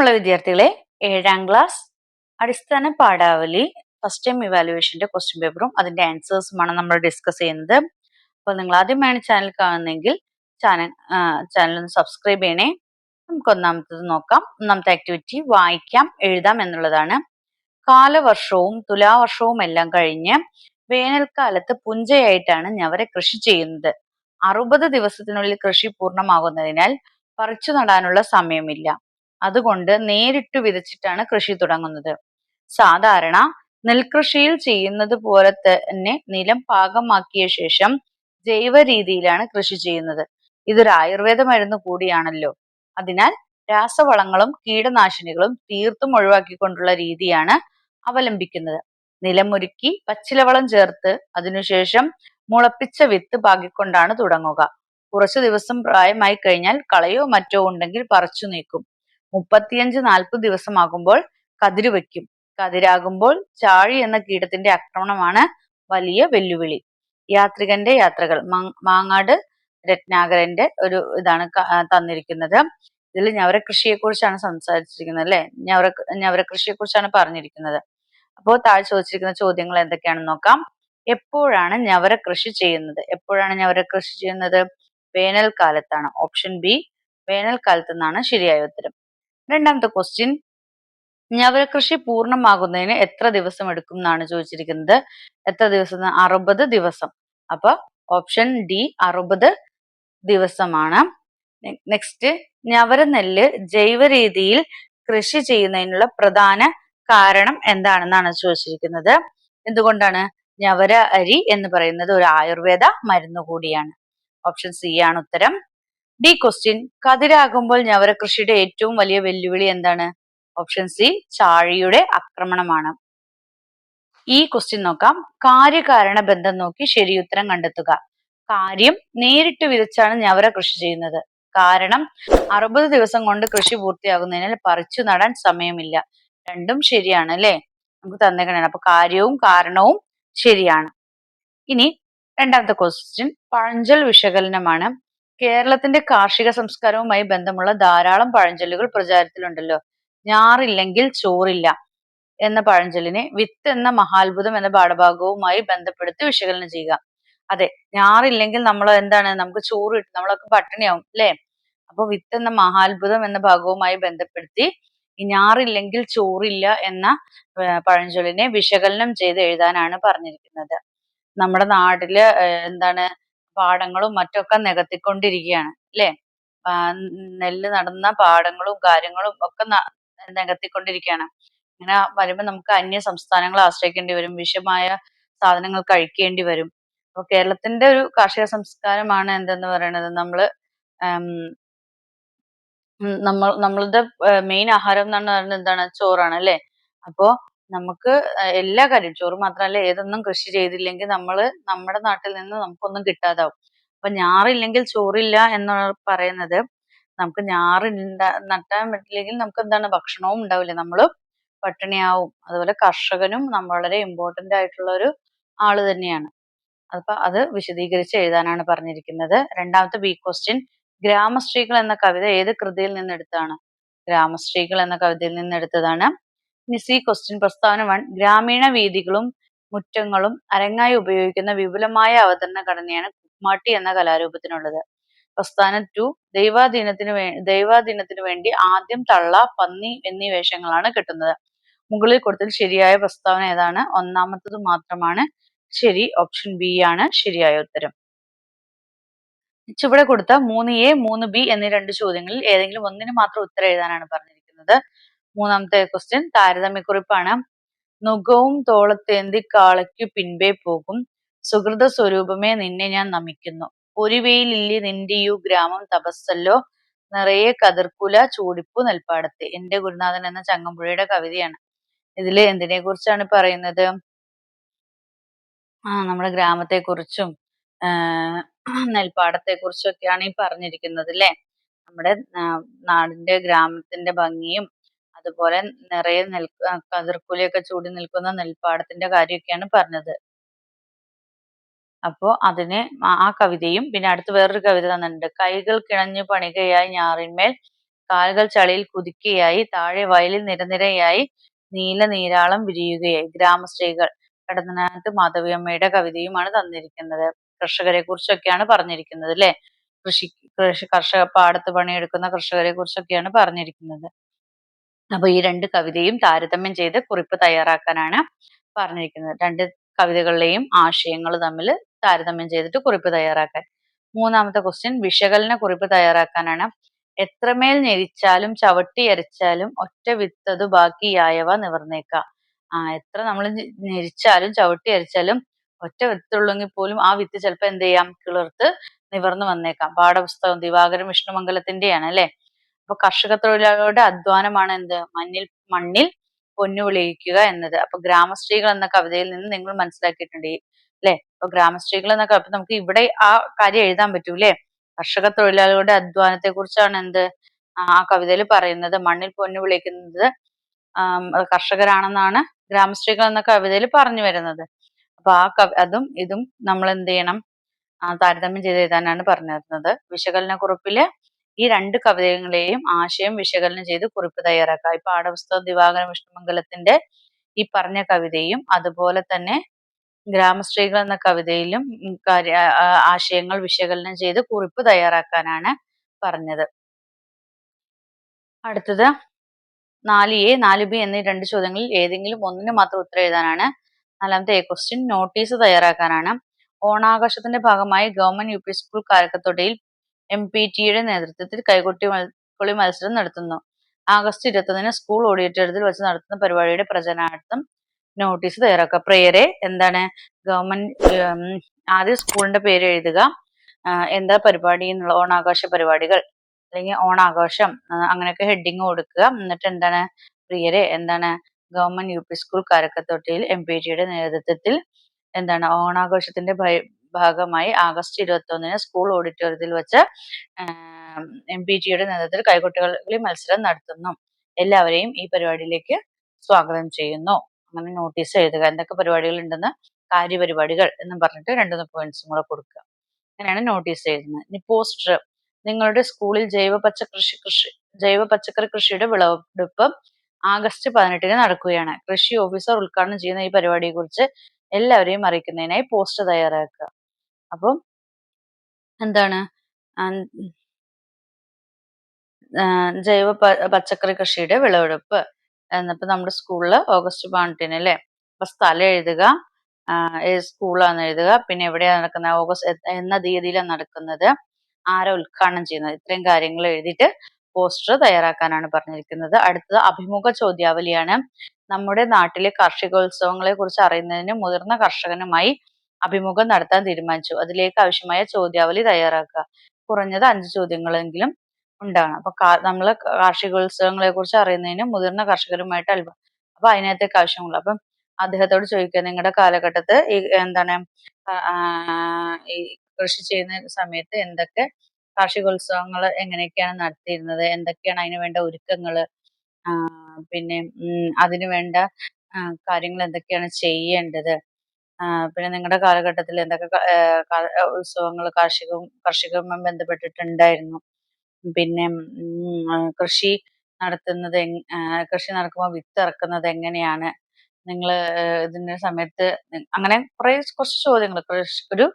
പ്രിയമുള്ള വിദ്യാർത്ഥികളെ, 7ാം ക്ലാസ് അടിസ്ഥാന പാഠാവലി ഫസ്റ്റ് ടൈം ഇവാലുവേഷന്റെ ക്വസ്റ്റ്യൻ പേപ്പറും അതിന്റെ ആൻസേഴ്സുമാണ് നമ്മൾ ഡിസ്കസ് ചെയ്യുന്നത്. അപ്പോൾ നിങ്ങൾ ആദ്യമായാണ് ചാനൽ കാണുന്നതെങ്കിൽ ചാനൽ ഒന്ന് സബ്സ്ക്രൈബ് ചെയ്യണേ. നമുക്ക് ഒന്നാമത്തത് നോക്കാം. ഒന്നാമത്തെ ആക്ടിവിറ്റി വായിക്കാം എഴുതാം എന്നുള്ളതാണ്. കാലവർഷവും തുലാവർഷവും എല്ലാം കഴിഞ്ഞ് വേനൽക്കാലത്ത് പുഞ്ചയായിട്ടാണ് ഞവര കൃഷി ചെയ്യുന്നത്. 60 ദിവസത്തിനുള്ളിൽ കൃഷി പൂർണ്ണമാകുന്നതിനാൽ പറിച്ചു നടാനുള്ള സമയമില്ല. അതുകൊണ്ട് നേരിട്ട് വിതച്ചിട്ടാണ് കൃഷി തുടങ്ങുന്നത്. സാധാരണ നെൽകൃഷിയിൽ ചെയ്യുന്നത് പോലെ തന്നെ നിലം പാകമാക്കിയ ശേഷം ജൈവ രീതിയിലാണ് കൃഷി ചെയ്യുന്നത്. ഇതൊരു ആയുർവേദ മരുന്ന് കൂടിയാണല്ലോ. അതിനാൽ രാസവളങ്ങളും കീടനാശിനികളും തീർത്തും ഒഴിവാക്കിക്കൊണ്ടുള്ള രീതിയാണ് അവലംബിക്കുന്നത്. നിലമൊരുക്കി പച്ചിലവളം ചേർത്ത് അതിനുശേഷം മുളപ്പിച്ച വിത്ത് പാകിക്കൊണ്ടാണ് തുടങ്ങുക. കുറച്ചു ദിവസം പ്രായമായി കഴിഞ്ഞാൽ കളയോ മറ്റോ ഉണ്ടെങ്കിൽ പറിച്ചു നീക്കും. 35-40 ദിവസമാകുമ്പോൾ കതിര് വയ്ക്കും. കതിരാകുമ്പോൾ ചാഴി എന്ന കീടത്തിന്റെ ആക്രമണമാണ് വലിയ വെല്ലുവിളി. യാത്രികന്റെ യാത്രകൾ മാങ്ങാട് രത്നാകരന്റെ ഒരു ഇതാണ് തന്നിരിക്കുന്നത്. ഇതിൽ ഞവര കൃഷിയെ കുറിച്ചാണ് സംസാരിച്ചിരിക്കുന്നത് അല്ലെ. ഞവര കൃഷിയെ കുറിച്ചാണ് പറഞ്ഞിരിക്കുന്നത്. അപ്പോൾ താഴെ ചോദിച്ചിരിക്കുന്ന ചോദ്യങ്ങൾ എന്തൊക്കെയാണെന്ന് നോക്കാം. എപ്പോഴാണ് ഞവര കൃഷി ചെയ്യുന്നത്? എപ്പോഴാണ് ഞവര കൃഷി ചെയ്യുന്നത്? വേനൽക്കാലത്താണ്. ഓപ്ഷൻ ബി വേനൽക്കാലത്ത് എന്നാണ് ശരിയായ ഉത്തരം. രണ്ടാമത്തെ ക്വസ്റ്റ്യൻ, ഞവര കൃഷി പൂർണ്ണമാകുന്നതിന് എത്ര ദിവസം എടുക്കും എന്നാണ് ചോദിച്ചിരിക്കുന്നത്. എത്ര ദിവസം? 60 ദിവസം. അപ്പൊ ഓപ്ഷൻ ഡി 60 ദിവസമാണ്. നെക്സ്റ്റ്, ഞവര നെല്ല് ജൈവ രീതിയിൽ കൃഷി ചെയ്യുന്നതിനുള്ള പ്രധാന കാരണം എന്താണെന്നാണ് ചോദിച്ചിരിക്കുന്നത്. എന്തുകൊണ്ടാണ്? ഞവര അരി എന്ന് പറയുന്നത് ഒരു ആയുർവേദ മരുന്ന് കൂടിയാണ്. ഓപ്ഷൻ സി ആണ് ഉത്തരം. ഡി ക്വസ്റ്റ്യൻ, കതിരാകുമ്പോൾ ഞവര കൃഷിയുടെ ഏറ്റവും വലിയ വെല്ലുവിളി എന്താണ്? ഓപ്ഷൻ സി ചാഴിയുടെ ആക്രമണമാണ്. ഈ ക്വസ്റ്റ്യൻ നോക്കാം. കാര്യകാരണ ബന്ധം നോക്കി ശരിയുത്തരം കണ്ടെത്തുക. കാര്യം, നേരിട്ട് വിതച്ചാണ് ഞവര കൃഷി ചെയ്യുന്നത്. കാരണം, 60 ദിവസം കൊണ്ട് കൃഷി പൂർത്തിയാകുന്നതിനാൽ പറിച്ചു നടാൻ സമയമില്ല. രണ്ടും ശരിയാണ് അല്ലെ. നമുക്ക് തന്നേക്കണേ. അപ്പൊ കാര്യവും കാരണവും ശരിയാണ്. ഇനി രണ്ടാമത്തെ ക്വസ്റ്റ്യൻ പഴഞ്ചൊൽ വിശകലനമാണ്. കേരളത്തിന്റെ കാർഷിക സംസ്കാരവുമായി ബന്ധമുള്ള ധാരാളം പഴഞ്ചൊല്ലുകൾ പ്രചാരത്തിലുണ്ടല്ലോ. ഞാറില്ലെങ്കിൽ ചോറില്ല എന്ന പഴഞ്ചൊല്ലിനെ വിത്ത് എന്ന മഹാത്ഭുതം എന്ന പാഠഭാഗവുമായി ബന്ധപ്പെടുത്തി വിശകലനം ചെയ്യുക. അതെ, ഞാറില്ലെങ്കിൽ നമ്മൾ എന്താണ്, നമുക്ക് ചോറ് കിട്ടും, നമ്മളൊക്കെ പട്ടിണിയാവും അല്ലെ. അപ്പൊ വിത്ത് എന്ന മഹാത്ഭുതം എന്ന ഭാഗവുമായി ബന്ധപ്പെടുത്തി ഈ ഞാറില്ലെങ്കിൽ ചോറില്ല എന്ന പഴഞ്ചൊല്ലിനെ വിശകലനം ചെയ്ത് എഴുതാനാണ് പറഞ്ഞിരിക്കുന്നത്. നമ്മുടെ നാട്ടില് എന്താണ് പാടങ്ങളും മറ്റൊക്കെ നികത്തിക്കൊണ്ടിരിക്കുകയാണ് അല്ലെ. നെല്ല് നടുന്ന പാടങ്ങളും കാര്യങ്ങളും ഒക്കെ നികത്തിക്കൊണ്ടിരിക്കുകയാണ്. ഇങ്ങനെ വരുമ്പോൾ നമുക്ക് അന്യ സംസ്ഥാനങ്ങളെ ആശ്രയിക്കേണ്ടി വരും. വിഷമായ സാധനങ്ങൾ കഴിക്കേണ്ടി വരും. അപ്പൊ കേരളത്തിന്റെ ഒരു കാർഷിക സംസ്കാരമാണ് എന്തെന്ന് പറയുന്നത്, നമ്മളുടെ മെയിൻ ആഹാരം എന്നാണ് പറയുന്നത് എന്താണ്? ചോറാണ് അല്ലെ. അപ്പോ നമുക്ക് എല്ലാ കാര്യവും, ചോറ് മാത്രമല്ല ഏതൊന്നും കൃഷി ചെയ്തില്ലെങ്കിൽ നമ്മുടെ നാട്ടിൽ നിന്ന് നമുക്കൊന്നും കിട്ടാതാവും. അപ്പൊ ഞാറില്ലെങ്കിൽ ചോറില്ല എന്ന് പറയുന്നത്, നമുക്ക് ഞാറ് നട്ടാൻ പറ്റില്ലെങ്കിൽ നമുക്ക് എന്താണ്, ഭക്ഷണവും ഉണ്ടാവില്ല, നമ്മള് പട്ടിണിയാവും. അതുപോലെ കർഷകനും വളരെ ഇമ്പോർട്ടന്റ് ആയിട്ടുള്ള ഒരു ആള് തന്നെയാണ്. അപ്പൊ അത് വിശദീകരിച്ച് എഴുതാനാണ് പറഞ്ഞിരിക്കുന്നത്. രണ്ടാമത്തെ ബി ക്വസ്റ്റ്യൻ, ഗ്രാമസ്ത്രീകൾ എന്ന കവിത ഏത് കൃതിയിൽ നിന്നെടുത്താണ്? ഗ്രാമസ്ത്രീകൾ എന്ന കവിതയിൽ നിന്നെടുത്തതാണ്. ഇനി സി ക്വസ്റ്റ്യൻ, പ്രസ്താവന 1, ഗ്രാമീണ വീഥികളും മുറ്റങ്ങളും അരങ്ങായി ഉപയോഗിക്കുന്ന വിപുലമായ അവതരണ ഘടനയാണ് കുമ്മാട്ടി എന്ന കലാരൂപത്തിനുള്ളത്. പ്രസ്താവന 2, ദൈവാധീനത്തിനു വേണ്ടി ആദ്യം തള്ള, പന്നി എന്നീ വേഷങ്ങളാണ് കെട്ടുന്നത്. മുകളിൽ കൊടുത്തതിൽ ശരിയായ പ്രസ്താവന ഏതാണ്? ഒന്നാമത്തത് മാത്രമാണ് ശരി. ഓപ്ഷൻ ബി ആണ് ശരിയായ ഉത്തരം. ചുവടെ കൊടുത്ത 3A 3B എന്നീ 2 ചോദ്യങ്ങളിൽ ഏതെങ്കിലും ഒന്നിന് മാത്രം ഉത്തരം എഴുതാനാണ് പറഞ്ഞിരിക്കുന്നത്. മൂന്നാമത്തെ ക്വസ്റ്റ്യൻ താരതമ്യക്കുറിപ്പാണ്. നുകവും തോളത്തേന്തി കാളയ്ക്കു പിൻപേ പോകും, സുഹൃത സ്വരൂപമേ നിന്നെ ഞാൻ നമിക്കുന്നു, പൊരിവെയിലില്ലി നിന്റെയു ഗ്രാമം തപസ്സല്ലോ, നിറയെ കതിർക്കുല ചൂടിപ്പു നെൽപ്പാടത്തെ. എന്റെ ഗുരുനാഥൻ എന്ന ചങ്ങമ്പുഴയുടെ കവിതയാണ്. ഇതില് എന്തിനെ കുറിച്ചാണ് പറയുന്നത്? നമ്മുടെ ഗ്രാമത്തെ കുറിച്ചും നെൽപ്പാടത്തെ കുറിച്ചും ഒക്കെയാണ് ഈ പറഞ്ഞിരിക്കുന്നത് അല്ലെ. നമ്മുടെ നാടിന്റെ ഗ്രാമത്തിന്റെ ഭംഗിയും അതുപോലെ നിറയെ കതിർക്കുലയൊക്കെ ചൂടി നിൽക്കുന്ന നെൽപ്പാടത്തിന്റെ കാര്യമൊക്കെയാണ് പറഞ്ഞത്. അപ്പോ അതിന് ആ കവിതയും പിന്നെ അടുത്ത് വേറൊരു കവിത തന്നിട്ടുണ്ട്. കൈകൾ കിണഞ്ഞു പണികയായി ഞാറിന്മേൽ കാലുകൾ ചളിയിൽ കുതിക്കയായി, താഴെ വയലിൽ നിരനിരയായി നീല നീരാളം വിരിയുകയായി. ഗ്രാമസ്ത്രീകൾ കടത്തനാട്ട് മാധവിയമ്മയുടെ കവിതയുമാണ് തന്നിരിക്കുന്നത്. കർഷകരെ കുറിച്ചൊക്കെയാണ് പറഞ്ഞിരിക്കുന്നത് അല്ലെ. കർഷക പാടത്ത് പണിയെടുക്കുന്ന കർഷകരെ കുറിച്ചൊക്കെയാണ് പറഞ്ഞിരിക്കുന്നത്. അപ്പൊ ഈ രണ്ട് കവിതയും താരതമ്യം ചെയ്ത് കുറിപ്പ് തയ്യാറാക്കാനാണ് പറഞ്ഞിരിക്കുന്നത്. രണ്ട് കവിതകളിലെയും ആശയങ്ങൾ തമ്മിൽ താരതമ്യം ചെയ്തിട്ട് കുറിപ്പ് തയ്യാറാക്കാൻ. മൂന്നാമത്തെ ക്വസ്റ്റ്യൻ വിശകലന കുറിപ്പ് തയ്യാറാക്കാനാണ്. എത്രമേൽ ഞെരിച്ചാലും ചവിട്ടി അരച്ചാലും ഒറ്റ വിത്തതു ബാക്കിയായവ നിവർന്നേക്ക. എത്ര നമ്മൾ ഞെരിച്ചാലും ചവിട്ടി അരച്ചാലും ഒറ്റ വിത്തുള്ളെങ്കിൽ പോലും ആ വിത്ത് ചിലപ്പോൾ എന്ത് ചെയ്യാം, കിളിർത്ത് നിവർന്നു വന്നേക്കാം. പാഠപുസ്തകം ദിവാകരൻ വിഷ്ണുമംഗലത്തിന്റെയാണ് അല്ലെ. അപ്പൊ കർഷക തൊഴിലാളികളുടെ അധ്വാനമാണ് എന്ത്, മണ്ണിൽ പൊന്നു വിളയിക്കുക എന്നത്. അപ്പൊ ഗ്രാമസ്ത്രീകൾ എന്ന കവിതയിൽ നിന്ന് നിങ്ങൾ മനസ്സിലാക്കിയിട്ടുണ്ട് അല്ലെ. അപ്പൊ ഗ്രാമസ്ത്രീകൾ എന്ന കവിത നമുക്ക് ഇവിടെ ആ കാര്യം എഴുതാൻ പറ്റൂ അല്ലെ. കർഷക തൊഴിലാളികളുടെ അധ്വാനത്തെ കുറിച്ചാണ് എന്ത് ആ കവിതയിൽ പറയുന്നത്. മണ്ണിൽ പൊന്നു വിളയിക്കുന്നത് കർഷകരാണെന്നാണ് ഗ്രാമസ്ത്രീകൾ എന്ന കവിതയിൽ പറഞ്ഞു വരുന്നത്. അപ്പൊ അതും ഇതും നമ്മൾ എന്ത് ചെയ്യണം, താരതമ്യം ചെയ്ത് എഴുതാനാണ് പറഞ്ഞു തരുന്നത്. വിശകലന കുറിപ്പില് ഈ രണ്ട് കവിതകളെയും ആശയം വിശകലനം ചെയ്ത് കുറിപ്പ് തയ്യാറാക്കുക. ഈ പാഠപുസ്തകം ദിവാകരൻ വിഷ്ണുമംഗലത്തിന്റെ ഈ പറഞ്ഞ കവിതയും അതുപോലെ തന്നെ ഗ്രാമസ്ത്രീകൾ എന്ന കവിതയിലും ആശയങ്ങൾ വിശകലനം ചെയ്ത് കുറിപ്പ് തയ്യാറാക്കാനാണ് പറഞ്ഞത്. അടുത്തത് 4A 4B എന്നീ രണ്ട് ചോദ്യങ്ങളിൽ ഏതെങ്കിലും ഒന്നിന് മാത്രം ഉത്തരം എഴുതാനാണ്. നാലാമത്തെ എ ക്വസ്റ്റ്യൻ നോട്ടീസ് തയ്യാറാക്കാനാണ്. ഓണാഘോഷത്തിന്റെ ഭാഗമായി ഗവൺമെന്റ് യു പി സ്കൂൾ കാരക്കത്തൊടിയിൽ MPTയുടെ നേതൃത്വത്തിൽ കൈകൊട്ടി മത്സരം നടത്തുന്നു. ആഗസ്റ്റ് 21 സ്കൂൾ ഓഡിറ്റോറിയത്തിൽ വെച്ച് നടത്തുന്ന പരിപാടിയുടെ പ്രചരണാർത്ഥം നോട്ടീസ് തയ്യാറാക്കുക. പ്രിയരെ എന്താണ് ഗവൺമെന്റ് ആദ്യം സ്കൂളിന്റെ പേര് എഴുതുക, എന്താ പരിപാടി എന്നുള്ള ഓണാഘോഷ പരിപാടികൾ അല്ലെങ്കിൽ ഓണാഘോഷം അങ്ങനെയൊക്കെ ഹെഡിങ് കൊടുക്കുക. എന്നിട്ട് എന്താണ് പ്രിയരെ എന്താണ് ഗവൺമെന്റ് യു പി സ്കൂൾ കാരക്കത്തൊട്ടിയിൽ MPTയുടെ നേതൃത്വത്തിൽ എന്താണ് ഓണാഘോഷത്തിന്റെ ഭാഗമായി ആഗസ്റ്റ് 21 സ്കൂൾ ഓഡിറ്റോറിയത്തിൽ വെച്ച് MPTയുടെ നേതൃത്വത്തിൽ കൈകൊട്ടുകളി മത്സരം നടത്തുന്നു. എല്ലാവരെയും ഈ പരിപാടിയിലേക്ക് സ്വാഗതം ചെയ്യുന്നു. അങ്ങനെ നോട്ടീസ് എഴുതുക. എന്തൊക്കെ പരിപാടികൾ ഉണ്ടെന്ന്, കാര്യപരിപാടികൾ എന്നും പറഞ്ഞിട്ട് 2-3 പോയിന്റ്സും കൂടെ കൊടുക്കുക. അങ്ങനെയാണ് നോട്ടീസ് എഴുതുന്നത്. ഇനി പോസ്റ്റർ. നിങ്ങളുടെ സ്കൂളിൽ ജൈവ പച്ചക്കറി കൃഷിയുടെ വിളവെടുപ്പ് ആഗസ്റ്റ് 18 നടക്കുകയാണ്. കൃഷി ഓഫീസർ ഉദ്ഘാടനം ചെയ്യുന്ന ഈ പരിപാടിയെ കുറിച്ച് എല്ലാവരെയും അറിയിക്കുന്നതിനായി പോസ്റ്റർ തയ്യാറാക്കുക. അപ്പം എന്താണ് ജൈവ പച്ചക്കറി കൃഷിയുടെ വിളവെടുപ്പ് എന്നിപ്പോ നമ്മുടെ സ്കൂളില് ഓഗസ്റ്റ് 18 അല്ലെ. അപ്പൊ സ്ഥലം എഴുതുക, ഏത് സ്കൂളാന്ന് എഴുതുക, പിന്നെ എവിടെയാണ് നടക്കുന്നത്, ഓഗസ്റ്റ് എന്ന തീയതിയിലാണ് നടക്കുന്നത്, ആരാ ഉദ്ഘാടനം ചെയ്യുന്നത്, ഇത്രയും കാര്യങ്ങൾ എഴുതിയിട്ട് പോസ്റ്റർ തയ്യാറാക്കാനാണ് പറഞ്ഞിരിക്കുന്നത്. അടുത്തത് അഭിമുഖ ചോദ്യാവലിയാണ്. നമ്മുടെ നാട്ടിലെ കാർഷികോത്സവങ്ങളെ കുറിച്ച് അറിയുന്നതിന് മുതിർന്ന കർഷകനുമായി അഭിമുഖം നടത്താൻ തീരുമാനിച്ചു. അതിലേക്ക് ആവശ്യമായ ചോദ്യാവലി തയ്യാറാക്കുക. കുറഞ്ഞത് 5 ചോദ്യങ്ങളെങ്കിലും ഉണ്ടാകണം. അപ്പൊ നമ്മള് കാർഷികോത്സവങ്ങളെ കുറിച്ച് അറിയുന്നതിന് മുതിർന്ന കർഷകരുമായിട്ട് അപ്പൊ അതിനകത്തേക്ക് ആവശ്യമുള്ളൂ. അപ്പം അദ്ദേഹത്തോട് ചോദിക്കുക, നിങ്ങളുടെ കാലഘട്ടത്ത് ഈ എന്താണ് ഈ കൃഷി ചെയ്യുന്ന സമയത്ത് എന്തൊക്കെ കാർഷികോത്സവങ്ങൾ എങ്ങനെയൊക്കെയാണ് നടത്തിയിരുന്നത്, എന്തൊക്കെയാണ് അതിന് വേണ്ട ഒരുക്കങ്ങള്, പിന്നെ അതിന് വേണ്ട കാര്യങ്ങൾ എന്തൊക്കെയാണ് ചെയ്യേണ്ടത്, പിന്നെ നിങ്ങളുടെ കാലഘട്ടത്തിൽ എന്തൊക്കെ ഉത്സവങ്ങൾ കാർഷികവുമായി ബന്ധപ്പെട്ടിട്ടുണ്ടായിരുന്നു, പിന്നെ കൃഷി കൃഷി നടക്കുമ്പോൾ വിത്ത് ഇറക്കുന്നത് എങ്ങനെയാണ്, നിങ്ങൾ ഇതിന്റെ സമയത്ത് അങ്ങനെ കുറച്ച് ചോദ്യങ്ങൾ ഒരു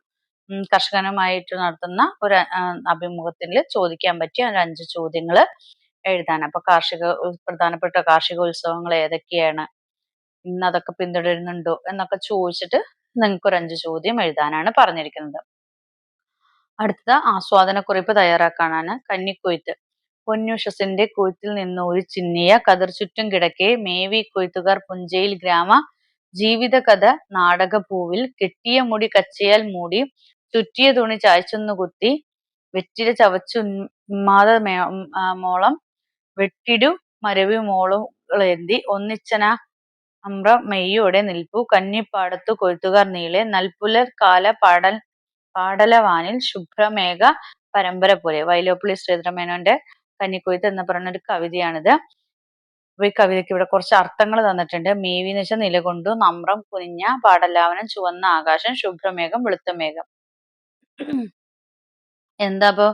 കർഷകനുമായിട്ട് നടത്തുന്ന ഒരു അഭിമുഖത്തിൽ ചോദിക്കാൻ പറ്റിയ ഒരു 5 ചോദ്യങ്ങൾ എഴുതാൻ. അപ്പൊ പ്രധാനപ്പെട്ട കാർഷികോത്സവങ്ങൾ ഏതൊക്കെയാണ്, ഇന്ന് അതൊക്കെ പിന്തുടരുന്നുണ്ടോ എന്നൊക്കെ ചോദിച്ചിട്ട് നിങ്ങൾക്ക് ഒരു 5 ചോദ്യം എഴുതാനാണ് പറഞ്ഞിരിക്കുന്നത്. അടുത്ത ആസ്വാദനക്കുറിപ്പ് തയ്യാറാക്കാനാണ്. കന്നിക്കൊയ്ത്ത്. പൊന്നുഷസിന്റെ കൊയ്ത്തിൽ നിന്നൂരി ചിന്നിയ കതിർ ചുറ്റും കിടക്കെ മേവി കൊയ്ത്തുകാർ പുഞ്ചയിൽ ഗ്രാമ ജീവിതകഥ നാടകപ്പൂവിൽ കെട്ടിയ മുടി കച്ചയാൽ മൂടി ചുറ്റിയ തുണി ചായ്ച്ചൊന്നു കുത്തി വെറ്റില ചവച്ചുന്മാദ മോളം വെട്ടിടു മരവി മോളുകളേന്തി ഒന്നിച്ചന അമ്ര മെയ്യോടെ നിൽപ്പു കന്നിപ്പാടത്തു കൊയ്ത്തുകാർ നീളെ നൽപുലർ കാല പാടലവാനിൽ ശുഭ്രമേഘ പരമ്പര പോലെ. വൈലോപ്പിള്ളി ശ്രീധരമേനോന്റെ കന്നിക്കൊയ്ത്ത് എന്ന് പറയുന്ന ഒരു കവിതയാണിത്. അപ്പൊ ഈ കവിതയ്ക്ക് ഇവിടെ കുറച്ച് അർത്ഥങ്ങൾ തന്നിട്ടുണ്ട്. മേവി എന്ന് വെച്ചാൽ നിലകൊണ്ടു, നമ്രം കുനിഞ്ഞ, പാടലാവനം ചുവന്ന ആകാശം, ശുഭ്രമേഘം വെളുത്ത മേഘം. എന്താ അപ്പൊ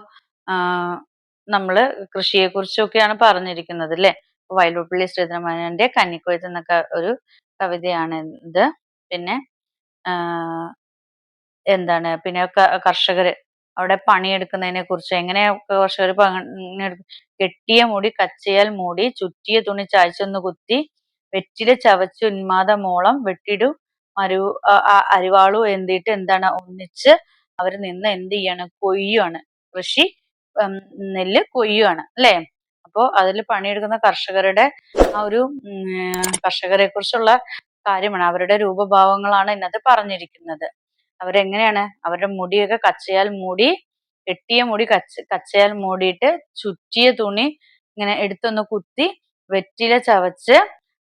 നമ്മള് കൃഷിയെ കുറിച്ചൊക്കെയാണ് പറഞ്ഞിരിക്കുന്നത് അല്ലെ. വയലോപ്പള്ളി ശ്രീധരമേനോന്റെ കന്നിക്കൊയ്ത്ത് എന്നൊക്കെ ഒരു കവിതയാണ് ഇത്. പിന്നെ എന്താണ് പിന്നെ കർഷകര് അവിടെ പണിയെടുക്കുന്നതിനെ കുറിച്ച് എങ്ങനെ കർഷകർ കെട്ടിയ മുടി കച്ചയാൽ മൂടി ചുറ്റിയ തുണി ചായ്ച്ചൊന്ന് കുത്തി വെറ്റില ചവച്ച് ഉന്മാദമോളം വെട്ടിടു അരിവാളു എന്തിയിട്ട് എന്താണ് ഒന്നിച്ച് അവർ നിന്ന് എന്ത് ചെയ്യാണ്, കൊയ്യാണ്. കൃഷി നെല്ല് കൊയ്യാണ് അല്ലെ. അപ്പോ അതിൽ പണിയെടുക്കുന്ന കർഷകരുടെ ആ ഒരു കർഷകരെ കുറിച്ചുള്ള കാര്യമാണ്, അവരുടെ രൂപഭാവങ്ങളാണ് ഇന്നത്തെ പറഞ്ഞിരിക്കുന്നത്. അവരെങ്ങനെയാണ് അവരുടെ മുടിയൊക്കെ കച്ചയാൽ മൂടി, കെട്ടിയ മുടി കച്ചയാൽ മൂടിയിട്ട് ചുറ്റിയ തുണി ഇങ്ങനെ എടുത്തൊന്ന് കുത്തി വെറ്റില ചവച്ച്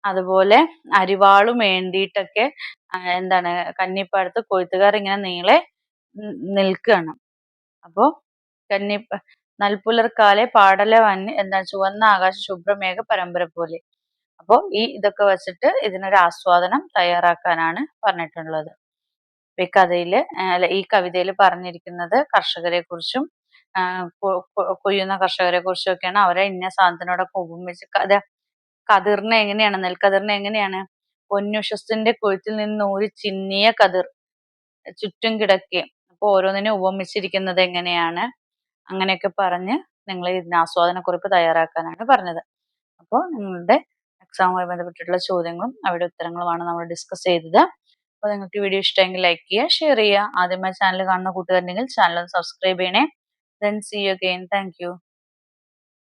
അതുപോലെ അരിവാളും ഏന്തിയിട്ടൊക്കെ എന്താണ് കന്നിപ്പാടത്ത് കൊയ്ത്തുകാർ ഇങ്ങനെ നീളെ നിൽക്കുകയാണ്. അപ്പോ നൽപുലർക്കാലെ പാടല വന്നി എന്താണ് ചുവന്ന ആകാശ ശുഭ്രമേഘ പരമ്പര പോലെ. അപ്പോ ഇതൊക്കെ വെച്ചിട്ട് ഇതിനൊരു ആസ്വാദനം തയ്യാറാക്കാനാണ് പറഞ്ഞിട്ടുള്ളത്. ഈ കഥയില് ഈ കവിതയിൽ പറഞ്ഞിരിക്കുന്നത് കർഷകരെ കുറിച്ചും കൊയ്യുന്ന കർഷകരെ കുറിച്ചും ഒക്കെയാണ്. അവരെ ഇന്ന സാധനത്തിനോടൊക്കെ ഉപമിച്ച് കതിറിനെ എങ്ങനെയാണ്, നെൽക്കതിറിനെ എങ്ങനെയാണ് പൊന്നുഷസ്സിന്റെ കൊയ്ത്തിൽ നിന്ന് ഊരി ചിന്നിയ കതിർ ചുറ്റും കിടക്കെ. അപ്പൊ ഓരോന്നിനെ ഉപമിച്ചിരിക്കുന്നത് എങ്ങനെയാണ്, അങ്ങനെയൊക്കെ പറഞ്ഞ് നിങ്ങൾ ഇതിന് ആസ്വാദനക്കുറിപ്പ് തയ്യാറാക്കാനാണ് പറഞ്ഞത്. അപ്പോൾ നിങ്ങളുടെ എക്സാമുമായി ബന്ധപ്പെട്ടിട്ടുള്ള ചോദ്യങ്ങളും അവയുടെ ഉത്തരങ്ങളുമാണ് നമ്മൾ ഡിസ്കസ് ചെയ്തത്. അപ്പോൾ നിങ്ങൾക്ക് വീഡിയോ ഇഷ്ടമെങ്കിൽ ലൈക്ക് ചെയ്യുക, ഷെയർ ചെയ്യുക. ആദ്യമായി ചാനൽ കാണുന്ന കൂട്ടുകാരുണ്ടെങ്കിൽ ചാനൽ സബ്സ്ക്രൈബ് ചെയ്യണേ. Then see you again. Thank you.